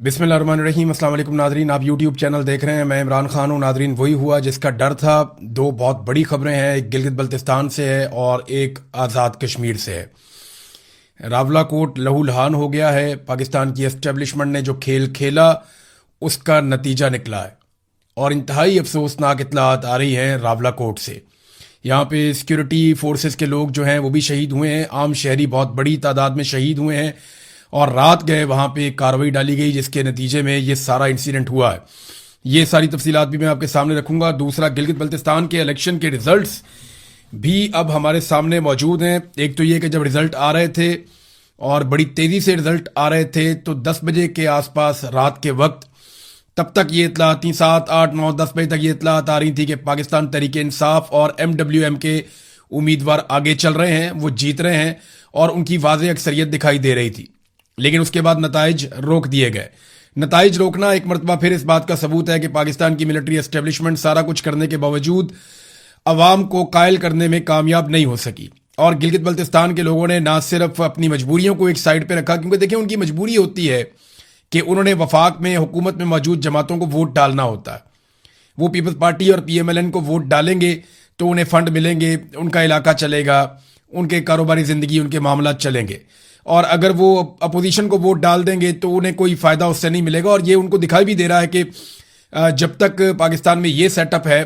बिस्मिल्लाहिर्रहमानिर्रहीम। अस्सलाम वालेकुम नाजरीन, आप यूट्यूब चैनल देख रहे हैं। मैं इमरान खान हूँ। नाजरीन, वही हुआ जिसका डर था। दो बहुत बड़ी खबरें हैं, एक गिलगित बल्तिस्तान से है और एक आज़ाद कश्मीर से है। रावलाकोट लहूलुहान हो गया है। पाकिस्तान की एस्टेब्लिशमेंट ने जो खेल खेला उसका नतीजा निकला है और इंतहाई अफसोसनाक इतलात आ रही हैं रावलाकोट से। यहाँ पे सिक्योरिटी फोर्सेस के लोग जो हैं वो भी शहीद हुए हैं, आम शहरी बहुत बड़ी तादाद में शहीद हुए हैं और रात गए वहाँ पे कार्रवाई डाली गई जिसके नतीजे में ये सारा इंसिडेंट हुआ है। ये सारी तफसीलात भी मैं आपके सामने रखूंगा। दूसरा, गिलगित बल्तिस्तान के इलेक्शन के रिजल्ट्स भी अब हमारे सामने मौजूद हैं। एक तो ये कि जब रिजल्ट आ रहे थे और बड़ी तेजी से रिजल्ट आ रहे थे तो 10 बजे के आसपास रात के वक्त तब तक ये इतलात थी, 7, 8, 9, 10 बजे तक ये इतलात आ रही थी कि पाकिस्तान तहरीक इंसाफ और MWM के उम्मीदवार आगे चल रहे हैं, वो जीत रहे हैं और उनकी वाज़ेह अक्सरियत दिखाई दे रही थी। लेकिन उसके बाद नताइज रोक दिए गए। नताइज रोकना एक मरतबा फिर इस बात का सबूत है कि पाकिस्तान की मिलिट्री एस्टेब्लिशमेंट सारा कुछ करने के बावजूद अवाम को कायल करने में कामयाब नहीं हो सकी। और गिलगित बल्तिस्तान के लोगों ने ना सिर्फ अपनी मजबूरियों को एक साइड पे रखा, क्योंकि देखिए उनकी मजबूरी होती है कि उन्होंने वफाक में हुकूमत में मौजूद जमातों को वोट डालना होता है। वो पीपल्स पार्टी और PMLN को वोट डालेंगे तो उन्हें फंड मिलेंगे, उनका इलाका चलेगा, उनके कारोबारी जिंदगी, उनके मामला चलेंगे। और अगर वो अपोजिशन को वोट डाल देंगे तो उन्हें कोई फायदा उससे नहीं मिलेगा। और ये उनको दिखाई भी दे रहा है कि जब तक पाकिस्तान में ये सेटअप है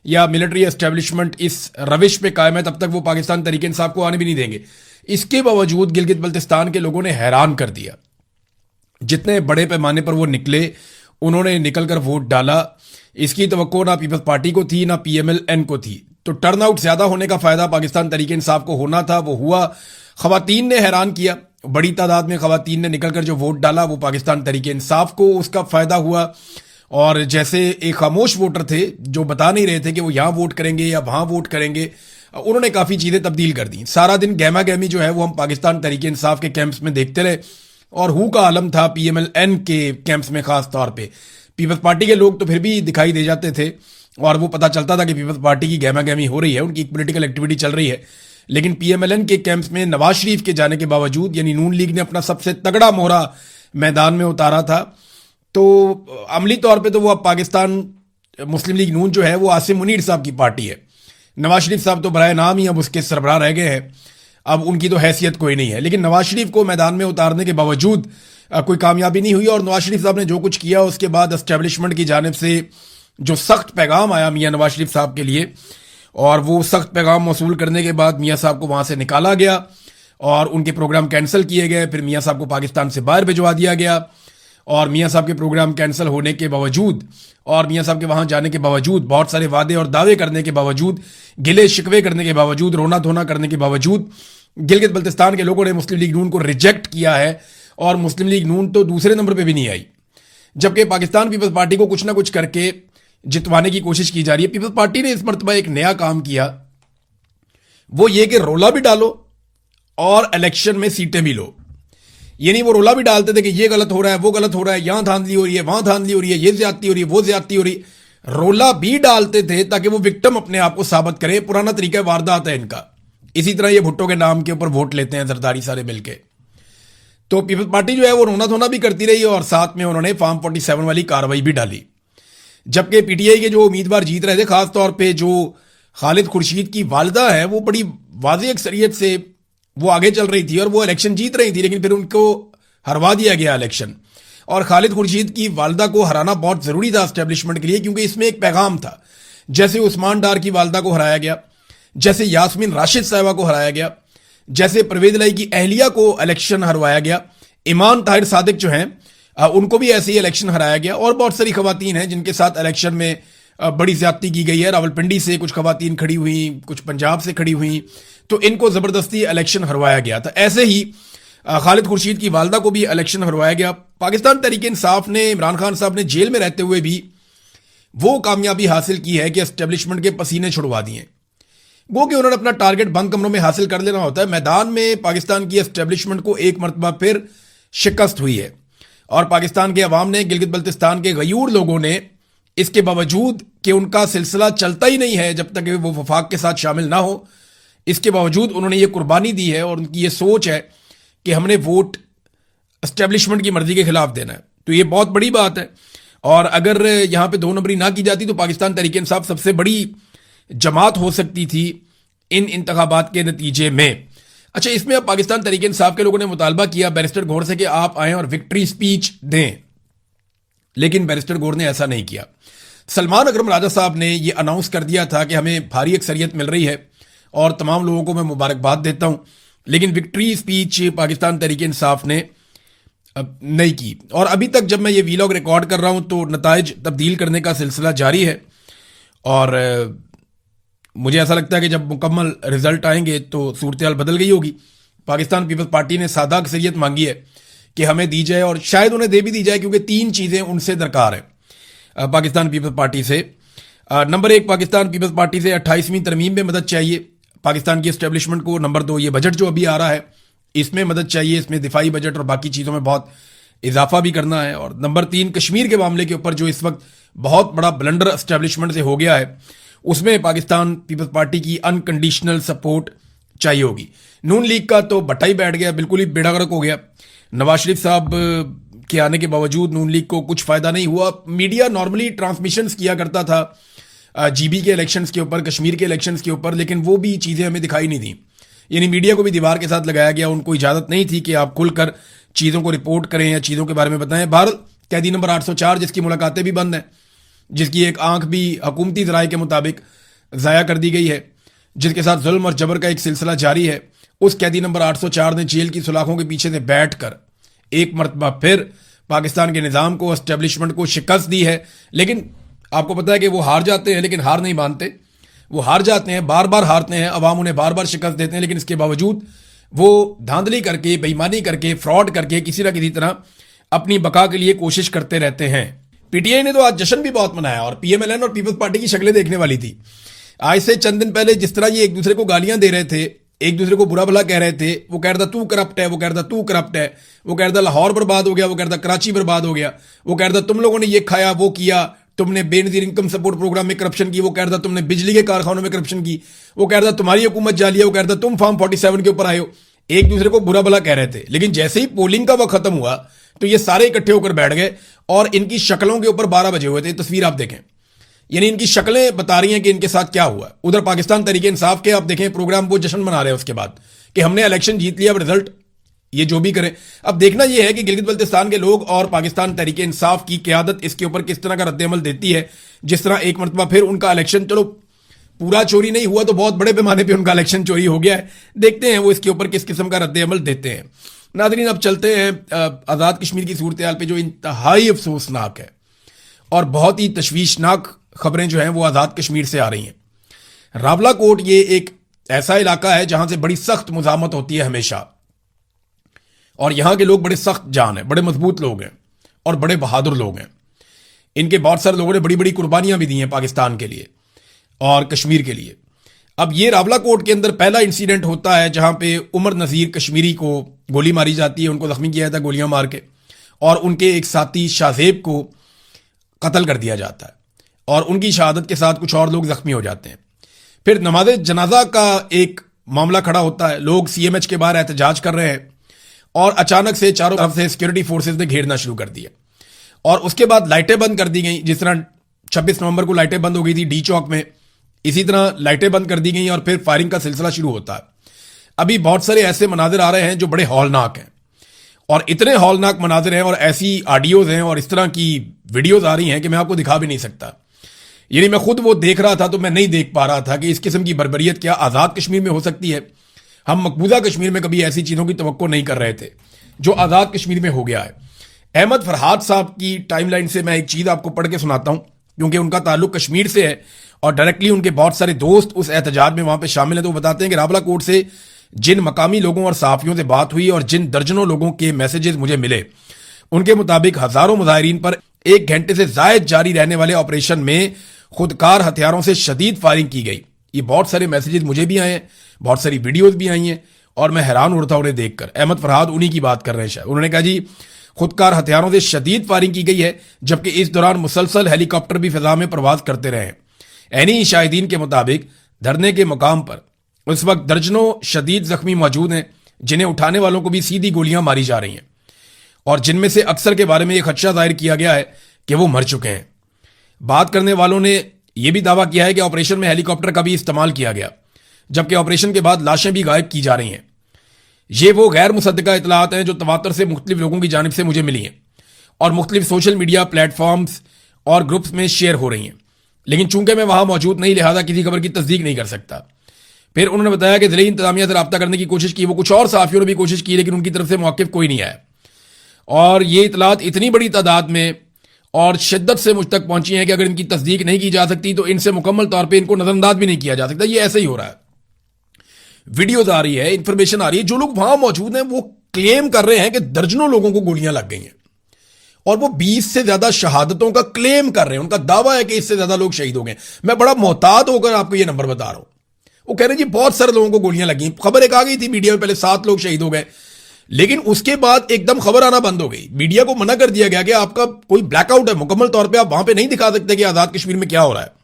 या मिलिट्री एस्टेब्लिशमेंट इस रविश पे कायम है तब तक वो पाकिस्तान तहरीक इंसाफ को आने भी नहीं देंगे। इसके बावजूद गिलगित बल्तिस्तान के लोगों ने हैरान कर दिया। जितने बड़े पैमाने पर वो निकले, उन्होंने निकलकर वोट डाला। इसकी तवक्को ना पीपल्स पार्टी को थी ना PMLN को थी। तो टर्नआउट ज्यादा होने का फायदा पाकिस्तान तहरीक इंसाफ को होना था, वो हुआ। खवातीन ने हैरान किया, बड़ी तादाद में खवातीन ने निकलकर जो वोट डाला वो पाकिस्तान तहरीक इंसाफ को उसका फायदा हुआ। और जैसे एक खामोश वोटर थे जो बता नहीं रहे थे कि वो यहां वोट करेंगे या वहां वोट करेंगे, उन्होंने काफी चीजें तब्दील कर दी। सारा दिन गहमा गहमी जो है वो हम पाकिस्तान तहरीक इंसाफ के कैंप्स में देखते रहे और हु का आलम था PMLN के कैंप्स में। खास तौर पे पीपल्स पार्टी के लोग तो फिर भी दिखाई दे जाते थे और वो पता चलता था कि पीपल्स पार्टी की गहमा गहमी हो रही है, उनकी पॉलिटिकल एक्टिविटी चल रही है। लेकिन PMLN के कैंप्स में नवाज शरीफ के जाने के बावजूद, यानी नून लीग ने अपना सबसे तगड़ा मोहरा मैदान में उतारा था, तो अमली तौर पे तो वो अब पाकिस्तान मुस्लिम लीग नून जो है वो आसिम मुनीर साहब की पार्टी है। नवाज शरीफ साहब तो बराए नाम ही अब उसके सरबराह रह गए हैं, अब उनकी तो हैसियत कोई नहीं है। लेकिन नवाज शरीफ को मैदान में उतारने के बावजूद कोई कामयाबी नहीं हुई और नवाज शरीफ साहब ने जो कुछ किया उसके बाद एस्टेब्लिशमेंट की जानिब से जो सख्त पैगाम आया मियां नवाज शरीफ साहब के लिए, और वो सख्त पैगाम मौसूल करने के बाद मियां साहब को वहां से निकाला गया और उनके प्रोग्राम कैंसिल किए गए। फिर मियां साहब को पाकिस्तान से बाहर भिजवा दिया गया और मियां साहब के प्रोग्राम कैंसिल होने के बावजूद और मियां साहब के वहां जाने के बावजूद, बहुत सारे वादे और दावे करने के बावजूद, गिले शिकवे करने के बावजूद, रोना धोना करने के बावजूद गिलगित बल्तिस्तान के लोगों ने मुस्लिम लीग नून को रिजेक्ट किया है और मुस्लिम लीग नून तो दूसरे नंबर पे भी नहीं आई। जबकि पाकिस्तान पीपल्स पार्टी को कुछ ना कुछ करके जितवाने की कोशिश की जा रही है। पीपल्स पार्टी ने इस मरतबा एक नया काम किया, वो ये कि रोला भी डालो और इलेक्शन में सीटें भी लो। यानी वो रोला भी डालते थे कि ये गलत हो रहा है, वो गलत हो रहा है, यहां धांधली हो रही है, वहां धांधली हो रही है, ये ज्यादती हो रही है, वो ज्यादती हो रही है। रोला भी डालते थे ताकि वो विक्टिम अपने आप को साबित करे। पुराना तरीका वारदात है इनका। इसी तरह ये भुट्टो के नाम के ऊपर वोट लेते हैं जरदारी सारे मिलके। तो पीपल्स पार्टी जो है वो रोना धोना भी करती रही और साथ में उन्होंने फॉर्म 47 वाली कार्रवाई भी डाली। जबकि PTI के जो उम्मीदवार जीत रहे थे, खासतौर पे जो खालिद खुर्शीद की वालदा है, वो बड़ी वाज़ेह अक्सरियत से वो आगे चल रही थी और वो इलेक्शन जीत रही थी, लेकिन फिर उनको हरवा दिया गया इलेक्शन। और खालिद खुर्शीद की वालदा को हराना बहुत जरूरी था एस्टेब्लिशमेंट के लिए, क्योंकि इसमें एक पैगाम था। जैसे उस्मान डार की वालदा को हराया गया, जैसे यास्मीन राशिद साहिबा को हराया गया, जैसे परवेज लाई की अहलिया को इलेक्शन हरवाया गया, ईमान ताहिर सादिक जो हैं उनको भी ऐसे ही इलेक्शन हराया गया। और बहुत सारी खवातीन हैं जिनके साथ इलेक्शन में बड़ी ज्यादती की गई है। रावलपिंडी से कुछ खवातीन खड़ी हुई, कुछ पंजाब से खड़ी हुई, तो इनको जबरदस्ती इलेक्शन हरवाया गया था। ऐसे ही खालिद खुर्शीद की वालदा को भी इलेक्शन हरवाया गया। पाकिस्तान तहरीक इंसाफ ने, इमरान खान साहब ने जेल में रहते हुए भी वो कामयाबी हासिल की है कि एस्टेब्लिशमेंट के पसीने छुड़वा दिए। वो कि उन्होंने अपना टारगेट बंद कमरों में हासिल कर लेना होता है। मैदान में पाकिस्तान की एस्टेब्लिशमेंट को एक मरतबा फिर शिकस्त हुई है और पाकिस्तान के अवाम ने, गिलगित बल्तिस्तान के गयूर लोगों ने, इसके बावजूद कि उनका सिलसिला चलता ही नहीं है जब तक वो वफाक के साथ शामिल ना हो, इसके बावजूद उन्होंने ये कुर्बानी दी है और उनकी ये सोच है कि हमने वोट एस्टेब्लिशमेंट की मर्जी के खिलाफ देना है। तो ये बहुत बड़ी बात है। और अगर यहां पे 2 नंबरी ना की जाती तो पाकिस्तान तहरीक-ए-इंसाफ सबसे बड़ी जमात हो सकती थी इन इंतखाबात के नतीजे में। अच्छा, इसमें अब पाकिस्तान तहरीक-ए-इंसाफ के लोगों ने मुतालबा किया बैरिस्टर गौर से कि आप आए और विक्ट्री स्पीच दें, लेकिन बैरिस्टर गौर ने ऐसा नहीं किया। सलमान अकरम राजा साहब ने यह अनाउंस कर दिया था कि हमें भारी अक्सरियत मिल रही है और तमाम लोगों को मैं मुबारकबाद देता हूं, लेकिन विक्ट्री स्पीच पाकिस्तान तहरीक-ए-इंसाफ ने नहीं की। और अभी तक जब मैं ये वीलॉग रिकॉर्ड कर रहा हूं तो नताइज तब्दील करने का सिलसिला जारी है और मुझे ऐसा लगता है कि जब मुकम्मल रिजल्ट आएंगे तो सूरत हाल बदल गई होगी। पाकिस्तान पीपल्स पार्टी ने सादा अक्सरियत मांगी है कि हमें दी जाए और शायद उन्हें दे भी दी जाए, क्योंकि 3 चीज़ें उनसे दरकार है पाकिस्तान पीपल्स पार्टी से। नंबर 1, पाकिस्तान पीपल्स पार्टी से 28वीं तरमीम में मदद चाहिए पाकिस्तान की एस्टेब्लिशमेंट को। नंबर 2, ये बजट जो अभी आ रहा है इसमें मदद चाहिए, इसमें दिफाई बजट और बाकी चीज़ों में बहुत इजाफा भी करना है। और नंबर 3, कश्मीर के मामले के ऊपर जो इस वक्त बहुत बड़ा ब्लंडर एस्टेब्लिशमेंट से हो गया है उसमें पाकिस्तान पीपल्स पार्टी की अनकंडीशनल सपोर्ट चाहिए होगी। नून लीग का तो बट्टा ही बैठ गया, बिल्कुल ही बेड़ा गर्क हो गया। नवाज शरीफ साहब के आने के बावजूद नून लीग को कुछ फायदा नहीं हुआ। मीडिया नॉर्मली ट्रांसमिशंस किया करता था जीबी के इलेक्शंस के ऊपर, कश्मीर के इलेक्शंस के ऊपर, लेकिन वो भी चीज़ें हमें दिखाई नहीं दी। यानी मीडिया को भी दीवार के साथ लगाया गया, उनको इजाज़त नहीं थी कि आप खुलकर चीज़ों को रिपोर्ट करें या चीज़ों के बारे में बताएं। भारत कैदी नंबर 804 जिसकी मुलाकातें भी बंद हैं, जिसकी एक आंख भी हुकूमती ज़राए के मुताबिक ज़ाया कर दी गई है, जिसके साथ जुल्म और जबर का एक सिलसिला जारी है, उस कैदी नंबर 804 ने जेल की सुलाखों के पीछे से बैठकर एक मरतबा फिर पाकिस्तान के निज़ाम को, एस्टेब्लिशमेंट को शिकस्त दी है। लेकिन आपको पता है कि वो हार जाते हैं, लेकिन हार नहीं मानते। वो हार जाते हैं, बार बार हारते हैं, अवाम उन्हें बार बार शिकस्त देते हैं, लेकिन इसके बावजूद वो धांधली करके, बेईमानी करके, फ्रॉड करके किसी ना किसी तरह अपनी बका के लिए कोशिश करते रहते हैं। पीटीआई ने तो आज जश्न भी बहुत मनाया और पीएमएलएन और पीपल्स पार्टी की शक्लें देखने वाली थी। आज से चंद दिन पहले जिस तरह ये एक दूसरे को गालियां दे रहे थे, एक दूसरे को बुरा भला कह रहे थे, वो कह रहा था तू करप्ट है, वो कह रहा था तू करप्ट है, वो कह रहा था लाहौर बर्बाद हो गया, वो कह रहा था कराची बर्बाद हो गया, वो कह रहा था तुम लोगों ने ये खाया वो किया, तुमने बेनजीर इनकम सपोर्ट प्रोग्राम में करप्शन की, वो कह रहा था तुमने बिजली के कारखानों में करप्शन की, वो कह रहा था तुम्हारी हुकूमत जाली है, वो कह रहा था तुम फॉर्म 47 के ऊपर आए हो। एक दूसरे को बुरा भला कह रहे थे, लेकिन जैसे ही पोलिंग का वक्त खत्म हुआ तो ये सारे इकट्ठे होकर बैठ गए और इनकी शक्लों के ऊपर 12 बजे हुए थे। तस्वीर आप देखें, यानी इनकी शक्लें बता रही हैं कि इनके साथ क्या हुआ। उधर पाकिस्तान तहरीक इंसाफ के आप देखें प्रोग्राम, वो जश्न मना रहे हैं उसके बाद कि हमने इलेक्शन जीत लिया, अब रिजल्ट ये जो भी करें। अब देखना यह है कि गिलगित बल्तिस्तान के लोग और पाकिस्तान तहरीक इंसाफ की क़यादत इसके ऊपर किस तरह का रद्द-ए-अमल देती है। जिस तरह एक मरतबा फिर उनका इलेक्शन, चलो पूरा चोरी नहीं हुआ तो बहुत बड़े पैमाने पर उनका इलेक्शन चोरी हो गया है, देखते हैं वो इसके ऊपर किस किस्म का रद्द-ए-अमल देते हैं। नाज़रीन, अब चलते हैं आज़ाद कश्मीर की सूरत हाल पे, जो इंतहाई अफसोसनाक है और बहुत ही तशवीशनाक खबरें जो हैं वो आज़ाद कश्मीर से आ रही हैं। रावलाकोट ये एक ऐसा इलाका है जहां से बड़ी सख्त मुज़ामत होती है हमेशा, और यहां के लोग बड़े सख्त जान हैं, बड़े मजबूत लोग हैं और बड़े बहादुर लोग हैं। इनके बहुत सारे लोगों ने बड़ी बड़ी कुर्बानियां भी दी हैं पाकिस्तान के लिए और कश्मीर के लिए। अब ये रावलाकोट के अंदर पहला इंसिडेंट होता है जहां पे उमर नज़ीर कश्मीरी को गोली मारी जाती है, उनको जख्मी किया जाता है गोलियां मार के, और उनके एक साथी शाहजेब को कत्ल कर दिया जाता है और उनकी शहादत के साथ कुछ और लोग जख्मी हो जाते हैं। फिर नमाज जनाजा का एक मामला खड़ा होता है, लोग सीएमएच के बाहर एहतजाज कर रहे हैं और अचानक से चारों तरफ से सिक्योरिटी फोर्सेस ने घेरना शुरू कर दिया और उसके बाद लाइटें बंद कर दी गई। जिस तरह 26 नवंबर को लाइटें बंद हो गई थी डी चौक में, इसी तरह लाइटें बंद कर दी गई और फिर फायरिंग का सिलसिला शुरू होता है। अभी बहुत सारे ऐसे मनाजिर आ रहे हैं जो बड़े हौलनाक हैं, और इतने हौलनाक मनाजिर हैं और ऐसी ऑडियोज हैं और इस तरह की वीडियोज आ रही हैं कि मैं आपको दिखा भी नहीं सकता। यानी मैं खुद वो देख रहा था तो मैं नहीं देख पा रहा था कि इस किस्म की बर्बरियत क्या आज़ाद कश्मीर में हो सकती है। हम मकबूजा कश्मीर में कभी ऐसी चीज़ों की तवक्को नहीं कर रहे थे जो आज़ाद कश्मीर में हो गया है। अहमद फरहाद साहब की टाइमलाइन से मैं एक चीज़ आपको पढ़ के सुनाता हूँ, क्योंकि उनका ताल्लुक कश्मीर से है और डायरेक्टली उनके बहुत सारे दोस्त उस एहतजाज में वहां पे शामिल हैं। तो वो बताते हैं कि रावलाकोट से जिन मकामी लोगों और सहाफ़ियों से बात हुई और जिन दर्जनों लोगों के मैसेजेस मुझे मिले, उनके मुताबिक हजारों मुजाहिरीन पर 1 घंटे से जायद जारी रहने वाले ऑपरेशन में खुदकार हथियारों से शदीद फायरिंग की गई। ये बहुत सारे मैसेजेस मुझे भी आए हैं, बहुत सारी वीडियोज भी आई हैं और मैं हैरान हो रहा था उन्हें देखकर। अहमद फरहाद उन्हीं की बात कर रहे हैं शायद। उन्होंने कहा जी खुदकार हथियारों से शदीद फायरिंग की गई है, जबकि इस दौरान मुसलसल हेलीकॉप्टर भी फिजा में प्रवास करते रहे हैं। ऐनी शाहिदीन के मुताबिक धरने के मुकाम पर उस वक्त दर्जनों शदीद जख्मी मौजूद हैं, जिन्हें उठाने वालों को भी सीधी गोलियां मारी जा रही हैं और जिनमें से अक्सर के बारे में यह खदशा जाहिर किया गया है कि वो मर चुके हैं। बात करने वालों ने यह भी दावा किया है कि ऑपरेशन में हेलीकॉप्टर का भी इस्तेमाल किया गया, जबकि ऑपरेशन के बाद लाशें भी गायब की जा रही हैं। ये वो गैर मुसद्दका इतलात हैं जो तवातर से मुख्तलिफ लोगों की जानिब से मुझे मिली हैं और मुख्तलिफ सोशल मीडिया प्लेटफॉर्म्स और ग्रुप्स में शेयर हो रही हैं। लेकिन चूंकि मैं वहां मौजूद नहीं, लिहाजा किसी खबर की तस्दीक नहीं कर सकता। फिर उन्होंने बताया कि ज़िले इंतजामिया से रब्ता करने की कोशिश की, वो कुछ और सहाफ़ियों ने भी कोशिश की, लेकिन उनकी तरफ से मौक़िफ़ कोई नहीं आया। और ये इतलात इतनी बड़ी तादाद में और शिद्दत से मुझ तक पहुंची हैं कि अगर इनकी तस्दीक नहीं की जा सकती तो इनसे मुकम्मल तौर पर इनको नजरअंदाज भी नहीं किया जा सकता। ये ऐसे ही हो रहा है। वीडियोज आ रही है, इंफॉर्मेशन आ रही है, जो लोग वहां मौजूद हैं वो क्लेम कर रहे हैं कि दर्जनों लोगों को गोलियां लग गई हैं और वो 20 से ज्यादा शहादतों का क्लेम कर रहे हैं। उनका दावा है कि इससे ज्यादा लोग शहीद हो गए। मैं बड़ा मोहतात होकर आपको ये नंबर बता रहा हूं। वो कह रहे हैं जी बहुत सारे लोगों को गोलियां लगी। खबर एक आ गई थी मीडिया में, पहले 7 लोग शहीद हो गए, लेकिन उसके बाद एकदम खबर आना बंद हो गई। मीडिया को मना कर दिया गया कि आपका कोई ब्लैकआउट है, मुकम्मल तौर पर आप वहां पर नहीं दिखा सकते कि आजाद कश्मीर में क्या हो रहा है।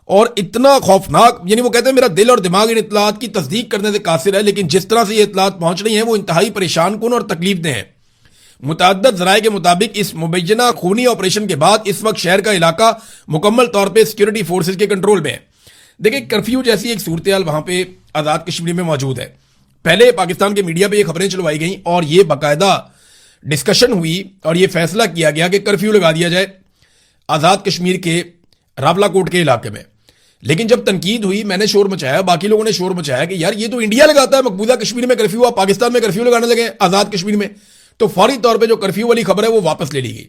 और इतना खौफनाक, यानी वो कहते हैं मेरा दिल और दिमाग इन इतलात की तस्दीक करने से कासिर है, लेकिन जिस तरह से ये इतलात पहुंच रही हैं वो इंतहाई परेशान कुन और तकलीफ दे हैं। मुतअद्दिद ज़राए के मुताबिक इस मुबैना खूनी ऑपरेशन के बाद इस वक्त शहर का इलाका मुकम्मल तौर पर सिक्योरिटी फोर्सेज के कंट्रोल में है। देखिए, कर्फ्यू जैसी एक सूरत हाल वहां पर आज़ाद कश्मीर में मौजूद है। पहले पाकिस्तान के मीडिया पर यह खबरें चलवाई गई और यह बाकायदा डिस्कशन हुई और यह फैसला किया गया कि कर्फ्यू लगा दिया जाए आज़ाद कश्मीर के रावलाकोट के इलाके में। लेकिन जब तनकीद हुई, मैंने शोर मचाया, बाकी लोगों ने शोर मचाया कि यार ये तो इंडिया लगाता है मकबूजा कश्मीर में कर्फ्यू, आप पाकिस्तान में कर्फ्यू लगाने लगे आजाद कश्मीर में। तो फौरी तौर पे जो कर्फ्यू वाली खबर है वो वापस ले ली गई।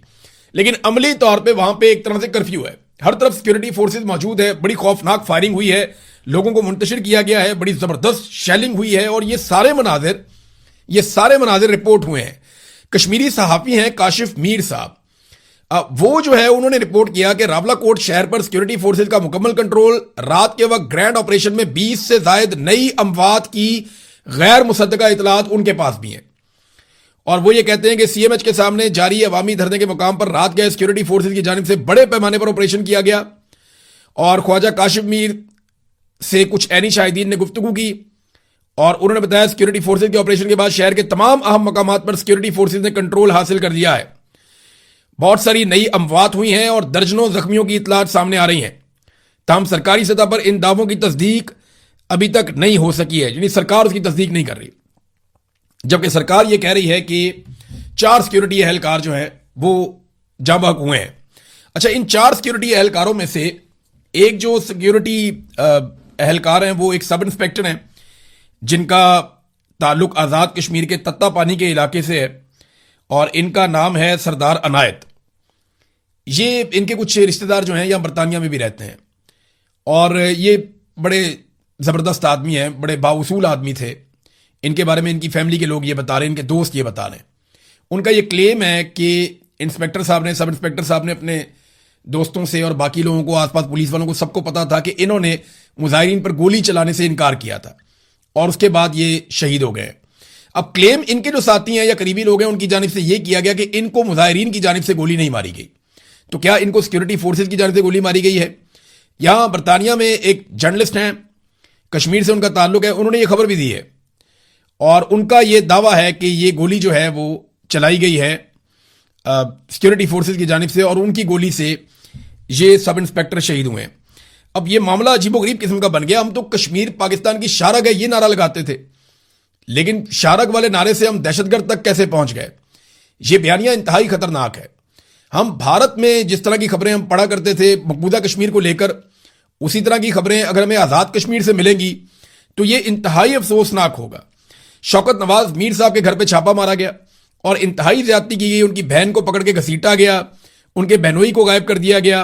लेकिन अमली तौर पे वहां पे एक तरह से कर्फ्यू है, हर तरफ सिक्योरिटी फोर्सेज मौजूद है, बड़ी खौफनाक फायरिंग हुई है, लोगों को मुंतशिर किया गया है, बड़ी जबरदस्त शेलिंग हुई है और ये सारे मनाजिर रिपोर्ट हुए हैं। कश्मीरी सहाफी हैं काशिफ मीर साहब, वो जो है उन्होंने रिपोर्ट किया कि रावलाकोट शहर पर सिक्योरिटी फोर्सेज का मुकम्मल कंट्रोल। रात के वक्त ग्रैंड ऑपरेशन में 20 से जायद नई अमवात की गैर मुसद्दका इतलात उनके पास भी हैं। और वो ये कहते हैं कि सीएमएच के सामने जारी अवामी धरने के मुकाम पर रात गए सिक्योरिटी फोर्सेज की जानिब से बड़े पैमाने पर ऑपरेशन किया गया और ख्वाजा काशिफ मीर से कुछ ऐनी शाहिदीन ने गुफ्तगू की और उन्होंने बताया सिक्योरिटी फोर्सेज के ऑपरेशन के बाद शहर के तमाम अहम मकामात पर सिक्योरिटी फोर्सेज ने कंट्रोल हासिल कर लिया है। बहुत सारी नई अमवात हुई हैं और दर्जनों जख्मियों की इतलात सामने आ रही हैं। ताहम सरकारी सतह पर इन दावों की तस्दीक अभी तक नहीं हो सकी है, यानी सरकार उसकी तस्दीक नहीं कर रही। जबकि सरकार यह कह रही है कि 4 सिक्योरिटी एहलकार जो हैं वो जाँ बहक हुए हैं। अच्छा, इन 4 सिक्योरिटी एहलकारों में से एक जो सिक्योरिटी एहलकार हैं वो एक सब इंस्पेक्टर हैं जिनका ताल्लुक आज़ाद कश्मीर के तत्ता पानी के इलाके से है और इनका नाम है सरदार अनायत। ये इनके कुछ रिश्तेदार जो हैं यहाँ बरतानिया में भी रहते हैं और ये बड़े ज़बरदस्त आदमी हैं, बड़े बाउसूल आदमी थे। इनके बारे में इनकी फैमिली के लोग ये बता रहे हैं, इनके दोस्त ये बता रहे हैं। उनका ये क्लेम है कि इंस्पेक्टर साहब ने, सब इंस्पेक्टर साहब ने अपने दोस्तों से और बाकी लोगों को, आसपास पुलिस वालों को, सबको पता था कि इन्होंने मुजाहिरीन पर गोली चलाने से इनकार किया था और उसके बाद ये शहीद हो गए। अब क्लेम इनके जो साथी हैं या करीबी लोग हैं उनकी जानिब से यह किया गया कि इनको मुजाहिरीन की जानिब से गोली नहीं मारी गई। तो क्या इनको सिक्योरिटी फोर्सेज की जानिब से गोली मारी गई है? यहां बरतानिया में एक जर्नलिस्ट हैं, कश्मीर से उनका ताल्लुक है, उन्होंने ये खबर भी दी है और उनका ये दावा है कि ये गोली जो है वो चलाई गई है सिक्योरिटी फोर्सेज की जानिब से और उनकी गोली से ये सब इंस्पेक्टर शहीद हुए। अब ये मामला अजीबोगरीब किस्म का बन गया। हम तो कश्मीर पाकिस्तान की शारग है ये नारा लगाते थे, लेकिन शारग वाले नारे से हम दहशतगर्द तक कैसे पहुंच गए? यह बयानिया इंतहाई खतरनाक है। हम भारत में जिस तरह की खबरें हम पढ़ा करते थे मकबूजा कश्मीर को लेकर, उसी तरह की खबरें अगर हमें आज़ाद कश्मीर से मिलेंगी तो यह इंतहाई अफसोसनाक होगा। शौकत नवाज मीर साहब के घर पर छापा मारा गया और इंतहाई ज्यादती की गई। उनकी बहन को पकड़ के घसीटा गया, उनके बहनोई को गायब कर दिया गया,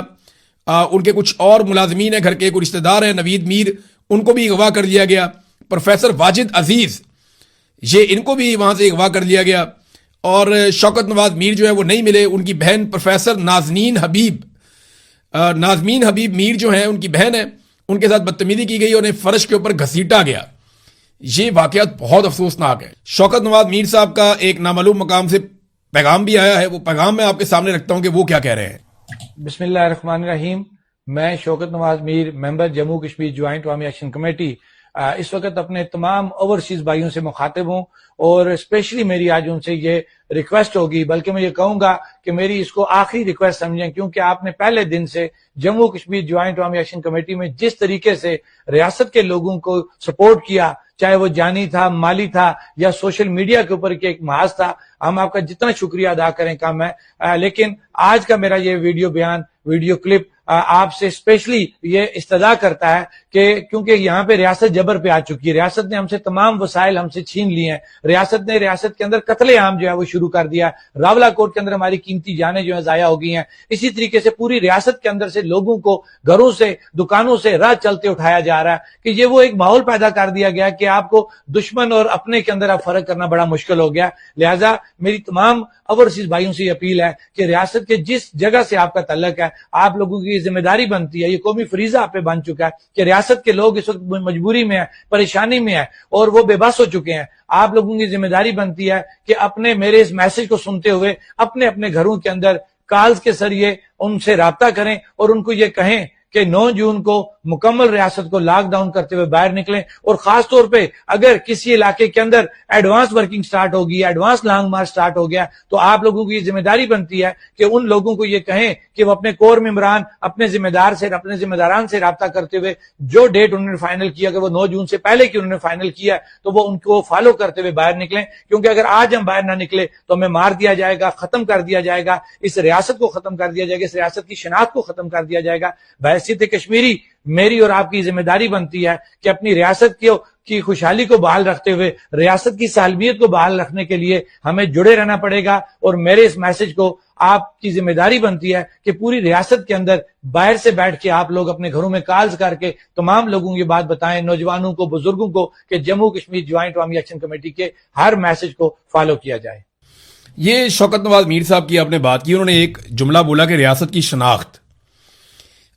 उनके कुछ और मुलाजमीन है घर के, कुछ रिश्तेदार हैं नवीद मीर, उनको भी अगवा कर दिया गया। प्रोफेसर वाजिद अजीज, ये इनको भी वहां से अगवा कर लिया गया और शौकत नवाज मीर जो है वो नहीं मिले। उनकी बहन प्रोफेसर नाजनीन हबीब मीर जो है उनकी बहन है, उनके साथ बदतमीजी की गई और उन्हें फर्श के ऊपर घसीटा गया। ये वाकयात बहुत अफसोसनाक है। शौकत नवाज मीर साहब का एक नामालूम मकाम से पैगाम भी आया है, वो पैगाम मैं आपके सामने रखता हूं कि वो क्या कह रहे हैं। बिस्मिल्लाहिर्रहमानिर्रहीम। मैं शौकत नवाज मीर, मेंबर जम्मू कश्मीर ज्वाइंट अवामी एक्शन कमेटी, इस वक्त अपने तमाम ओवरसीज भाइयों से मुखातिब हूं और स्पेशली मेरी आज उनसे ये रिक्वेस्ट होगी, बल्कि मैं ये कहूंगा कि मेरी इसको आखिरी रिक्वेस्ट समझें, क्योंकि आपने पहले दिन से जम्मू कश्मीर ज्वाइंट अवामी एक्शन कमेटी में जिस तरीके से रियासत के लोगों को सपोर्ट किया, चाहे वो जानी था, माली था या सोशल मीडिया के ऊपर के एक महाज था, हम आपका जितना शुक्रिया अदा करें कम है। लेकिन आज का मेरा ये वीडियो बयान, वीडियो क्लिप आपसे स्पेशली ये इस्तदा करता है कि क्योंकि यहाँ पे रियासत जबर पे आ चुकी है, रियासत ने हमसे तमाम वसाइल हमसे छीन लिए हैं, रियासत ने रियासत के अंदर कत्लेआम जो है वो शुरू कर दिया, रावला कोट के अंदर हमारी कीमती जानें जो है जाया हो गई हैं। इसी तरीके से पूरी रियासत के अंदर से लोगों को घरों से, दुकानों से राह चलते उठाया जा रहा है कि ये वो एक माहौल पैदा कर दिया गया कि आपको दुश्मन और अपने के अंदर आप फर्क करना बड़ा मुश्किल हो गया। लिहाजा मेरी तमाम ओवरसीज भाइयों से अपील है कि रियासत के जिस जगह से आपका तल्लक है, आप लोगों की जिम्मेदारी बनती है, ये कौमी फरीजा आप पे बन चुका है कि रियासत के लोग इस वक्त मजबूरी में है, परेशानी में है और वो बेबस हो चुके हैं। आप लोगों की जिम्मेदारी बनती है कि अपने मेरे इस मैसेज को सुनते हुए अपने अपने घरों के अंदर कॉल्स के जरिए उनसे राब्ता करें और उनको ये कहें कि 9 जून को मुकम्मल रियासत को लॉकडाउन करते हुए बाहर निकलें। और खास तौर पे अगर किसी इलाके के अंदर एडवांस वर्किंग स्टार्ट होगी, एडवांस लॉन्ग मार्च स्टार्ट हो गया, तो आप लोगों की जिम्मेदारी बनती है कि उन लोगों को ये कहें कि वो अपने कोर मेंबरान, अपने जिम्मेदारान से राब्ता करते हुए जो डेट उन्होंने फाइनल किया, अगर वो 9 जून से पहले की उन्होंने फाइनल किया तो वो उनको फॉलो करते हुए बाहर निकलें। क्योंकि अगर आज हम बाहर ना निकले तो हमें मार दिया जाएगा, खत्म कर दिया जाएगा, इस रियासत को खत्म कर दिया जाएगा, इस रियासत की शनाख्त को खत्म कर दिया जाएगा। बहैसियत कश्मीरी मेरी और आपकी जिम्मेदारी बनती है कि अपनी रियासत की खुशहाली को बहाल रखते हुए, रियासत की सालमियत को बहाल रखने के लिए हमें जुड़े रहना पड़ेगा। और मेरे इस मैसेज को आपकी जिम्मेदारी बनती है कि पूरी रियासत के अंदर बाहर से बैठ के आप लोग अपने घरों में कॉल्स करके तमाम लोगों की बात बताएं, नौजवानों को, बुजुर्गों को, कि जम्मू कश्मीर ज्वाइंट अवामी एक्शन कमेटी के हर मैसेज को फॉलो किया जाए। ये शौकत नवाज मीर साहब की आपने बात की, उन्होंने एक जुमला बोला कि रियासत की शनाख्त।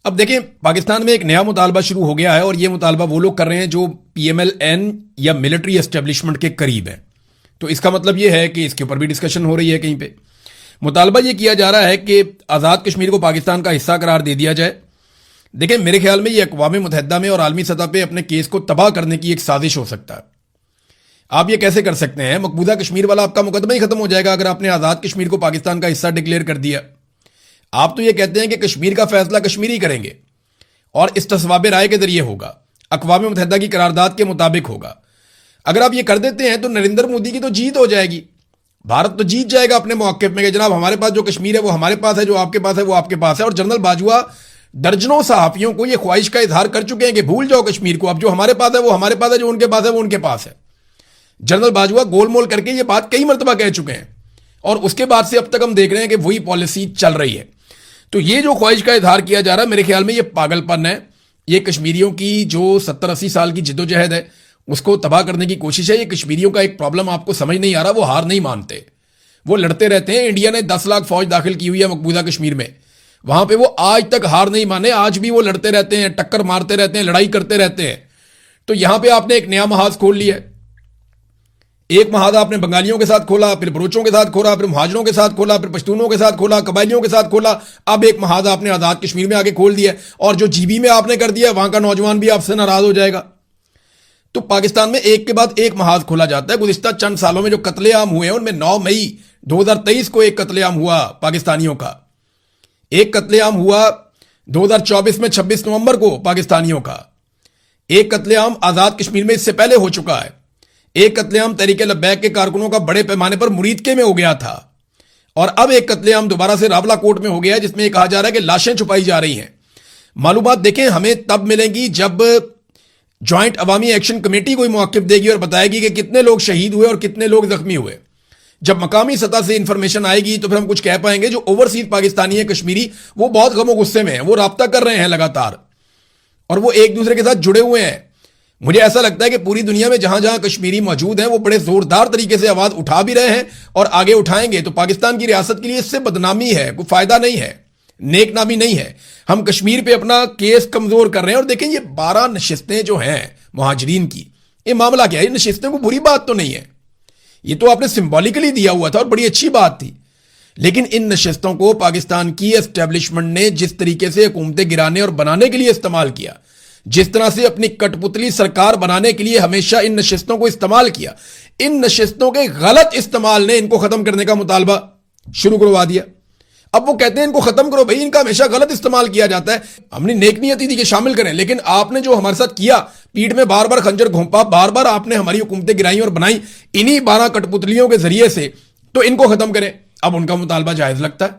अब देखिए, पाकिस्तान में एक नया मुतालबा शुरू हो गया है और यह मुतालबा वो लोग कर रहे हैं जो PMLN या मिलिट्री एस्टेब्लिशमेंट के करीब है। तो इसका मतलब यह है कि इसके ऊपर भी डिस्कशन हो रही है कहीं पे। मुतालबा यह किया जा रहा है कि आज़ाद कश्मीर को पाकिस्तान का हिस्सा करार दे दिया जाए। देखिए, मेरे ख्याल में यह अक़वाम मुत्तहिदा में और आलमी सतह पर अपने केस को तबाह करने की एक साजिश हो सकता है। आप ये कैसे कर सकते हैं? मकबूजा कश्मीर वाला आपका मुकदमा ही खत्म हो जाएगा अगर आपने आज़ाद कश्मीर को पाकिस्तान का हिस्सा डिक्लेयर कर दिया। आप तो ये कहते हैं कि कश्मीर का फैसला कश्मीरी करेंगे और इस्तिस्वाब राय के जरिए होगा, अक़वाम मुत्तहिदा की करारदाद के मुताबिक होगा। अगर आप ये कर देते हैं तो नरेंद्र मोदी की तो जीत हो जाएगी, भारत तो जीत जाएगा अपने मौक़िफ़ में कि जनाब हमारे पास जो कश्मीर है वो हमारे पास है, जो आपके पास है वो आपके पास है। और जनरल बाजवा दर्जनों सहाफ़ियों को ये ख्वाहिश का इजहार कर चुके हैं कि भूल जाओ कश्मीर को, अब जो हमारे पास है वो हमारे पास है, जो उनके पास है वो उनके पास है। जनरल बाजवा गोलमोल करके ये बात कई मरतबा कह चुके हैं और उसके बाद से अब तक हम देख रहे हैं कि वही पॉलिसी चल रही है। तो ये जो ख्वाहिश का इजहार किया जा रहा है, मेरे ख्याल में ये पागलपन है। ये कश्मीरियों की जो 70-80 साल की जिद्दोजहद है उसको तबाह करने की कोशिश है। ये कश्मीरियों का एक प्रॉब्लम आपको समझ नहीं आ रहा, वो हार नहीं मानते, वो लड़ते रहते हैं। इंडिया ने 10 लाख फौज दाखिल की हुई है मकबूजा कश्मीर में, वहां पे वो आज तक हार नहीं माने, आज भी वो लड़ते रहते हैं, टक्कर मारते रहते हैं, लड़ाई करते रहते हैं। तो यहां पे आपने एक नया महाज खोल लिया है। एक महाज आपने बंगालियों के साथ खोला, फिर बलोचों के साथ खोला, फिर मुहाजिरों के साथ खोला, फिर पश्तूनों के साथ खोला, कबायलियों के साथ खोला, अब एक महाज आपने आजाद कश्मीर में आके खोल दिया। और जो GB में आपने कर दिया, वहां का नौजवान भी आपसे नाराज हो जाएगा। तो पाकिस्तान में एक के बाद एक महाज खोला जाता है। गुज़िश्ता चंद सालों में जो कत्लेआम हुए हैं उनमें 9 मई 2023 को एक कत्लेआम हुआ पाकिस्तानियों का, एक कत्लेआम हुआ 2024 में 26 नवंबर को पाकिस्तानियों का, एक कत्लेआम आजाद कश्मीर में इससे पहले हो चुका है, एक कत्लेआम तहरीक लब्बैक के कारकुनों का बड़े पैमाने पर मुरीदके में हो गया था, और अब एक कत्लेआम दोबारा से रावला कोट में हो गया है जिसमें कहा जा रहा है कि लाशें छुपाई जा रही हैं। मालूमात देखें हमें तब मिलेंगी जब ज्वाइंट अवामी एक्शन कमेटी कोई मौक़िफ़ देगी और बताएगी कि कितने लोग शहीद हुए और कितने लोग जख्मी हुए। जब मकामी सतह से इंफॉर्मेशन आएगी तो फिर हम कुछ कह पाएंगे। जो ओवरसीज पाकिस्तानी है कश्मीरी, वो बहुत गमो गुस्से में है, वो राब्ता कर रहे हैं लगातार और वो एक दूसरे के साथ जुड़े हुए हैं। मुझे ऐसा लगता है कि पूरी दुनिया में जहां जहां कश्मीरी मौजूद हैं वो बड़े जोरदार तरीके से आवाज उठा भी रहे हैं और आगे उठाएंगे। तो पाकिस्तान की रियासत के लिए इससे बदनामी है, कोई फायदा नहीं है, नेक नामी नहीं है। हम कश्मीर पे अपना केस कमजोर कर रहे हैं। और देखें ये 12 नशिस्तें जो हैं मुहाजिरीन की, ये मामला क्या है? ये नशिस्तें को बुरी बात तो नहीं है, ये तो आपने सिंबॉलिकली दिया हुआ था और बड़ी अच्छी बात थी। लेकिन इन नशिस्तों को पाकिस्तान की एस्टेब्लिशमेंट ने जिस तरीके से हुकूमतें गिराने और बनाने के लिए इस्तेमाल किया, जिस तरह से अपनी कठपुतली सरकार बनाने के लिए हमेशा इन नशिस्तों को इस्तेमाल किया, इन नशिस्तों के गलत इस्तेमाल ने इनको खत्म करने का मुतालबा शुरू करवा दिया। अब वो कहते हैं इनको खत्म करो भाई, इनका हमेशा गलत इस्तेमाल किया जाता है। हमने नेक नियति थी कि शामिल करें, लेकिन आपने जो हमारे साथ किया, पीठ में बार बार खंजर घोंपा, बार बार आपने हमारी हुकूमतें गिराई और बनाई इन्हीं 12 कठपुतलियों के जरिए से, तो इनको खत्म करें। अब उनका मुतालबा जायज लगता है,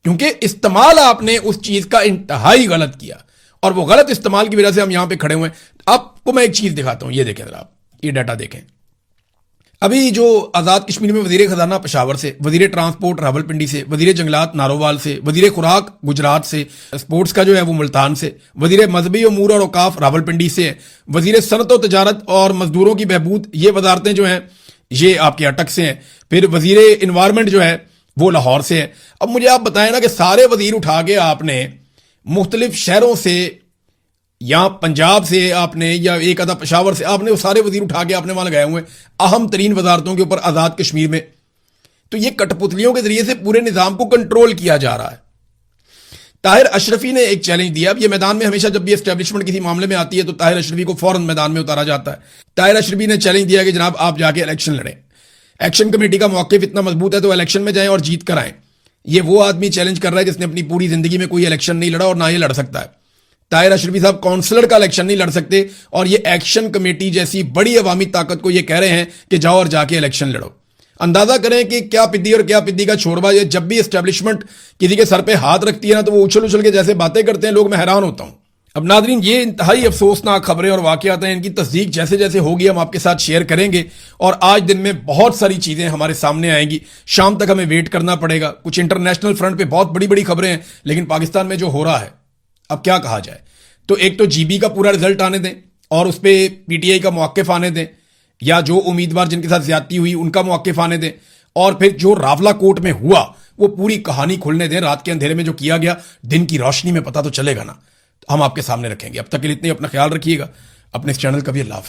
क्योंकि इस्तेमाल आपने उस चीज का इंतहाई गलत किया, और वो गलत इस्तेमाल की वजह से हम यहां पे खड़े हुए हैं। आपको मैं एक चीज दिखाता हूं, ये देखें जरा आप, ये डाटा देखें। अभी जो आजाद कश्मीर में वजीर खजाना पेशावर से, वजीर ट्रांसपोर्ट रावलपिंडी से, वजीर जंगलात नारोवाल से, वजीर खुराक गुजरात से, स्पोर्ट्स का जो है वो मुल्तान से, वजीर मजहबी अमूर और औकाफ रावलपिंडी से, वजीर सनत व तजारत और मजदूरों की बहबूद, ये वजारतें जो हैं ये आपके अटक से हैं। फिर वजीर इन्वायरमेंट जो है वो लाहौर से है। अब मुझे आप बताएं ना कि सारे वजीर उठा के आपने मुख्तलिफ शहरों से, या पंजाब से आपने, या एक आधा पेशावर से, आपने वो सारे वजीर उठा के आपने वहां लगाए हुए अहम तरीन वजारतों के ऊपर आजाद कश्मीर में। तो ये कठपुतलियों के जरिए से पूरे निजाम को कंट्रोल किया जा रहा है। ताहिर अशरफी ने एक चैलेंज दिया। अब ये मैदान में हमेशा जब भी एस्टेब्लिशमेंट किसी मामले में आती है तो ताहिर अशरफी को फौरन मैदान में उतारा जाता है। ताहिर अशरफी ने चैलेंज दिया कि जनाब आप जाके इलेक्शन लड़ें, एक्शन कमेटी का मौक़िफ़ इतना मजबूत है तो इलेक्शन में जाएं और जीत कर आएं। ये वो आदमी चैलेंज कर रहा है जिसने अपनी पूरी जिंदगी में कोई इलेक्शन नहीं लड़ा और ना ये लड़ सकता है। ताहिर अशरफी साहब काउंसलर का इलेक्शन नहीं लड़ सकते, और ये एक्शन कमेटी जैसी बड़ी अवामी ताकत को ये कह रहे हैं कि जाओ और जाके इलेक्शन लड़ो। अंदाजा करें कि क्या पिद्दी और क्या पिद्दी का छोरबा, ये जब भी एस्टेब्लिशमेंट किसी के सर पे हाथ रखती है ना तो वो उछल उछल के जैसे बातें करते हैं, लोग, मैं हैरान होता हूं। अब नादरीन, ये इंतहाई अफसोसनाक खबरें और वाकयात हैं, इनकी तस्दीक जैसे जैसे होगी हम आपके साथ शेयर करेंगे, और आज दिन में बहुत सारी चीजें हमारे सामने आएंगी। शाम तक हमें वेट करना पड़ेगा। कुछ इंटरनेशनल फ्रंट पे बहुत बड़ी बड़ी खबरें हैं, लेकिन पाकिस्तान में जो हो रहा है, अब क्या कहा जाए। तो एक तो जीबी का पूरा रिजल्ट आने दें और उस पर पीटीआई का मौक़िफ़ आने दें, या जो उम्मीदवार जिनके साथ ज्यादती हुई उनका मौक़िफ़ आने दें, और फिर जो रावला कोर्ट में हुआ वो पूरी कहानी खुलने दें। रात के अंधेरे में जो किया गया, दिन की रोशनी में पता तो चलेगा ना। हम आपके सामने रखेंगे। अब तक के लिए इतने, अपना ख्याल रखिएगा, अपने इस चैनल का भी अल्लाह हाफ़िज़।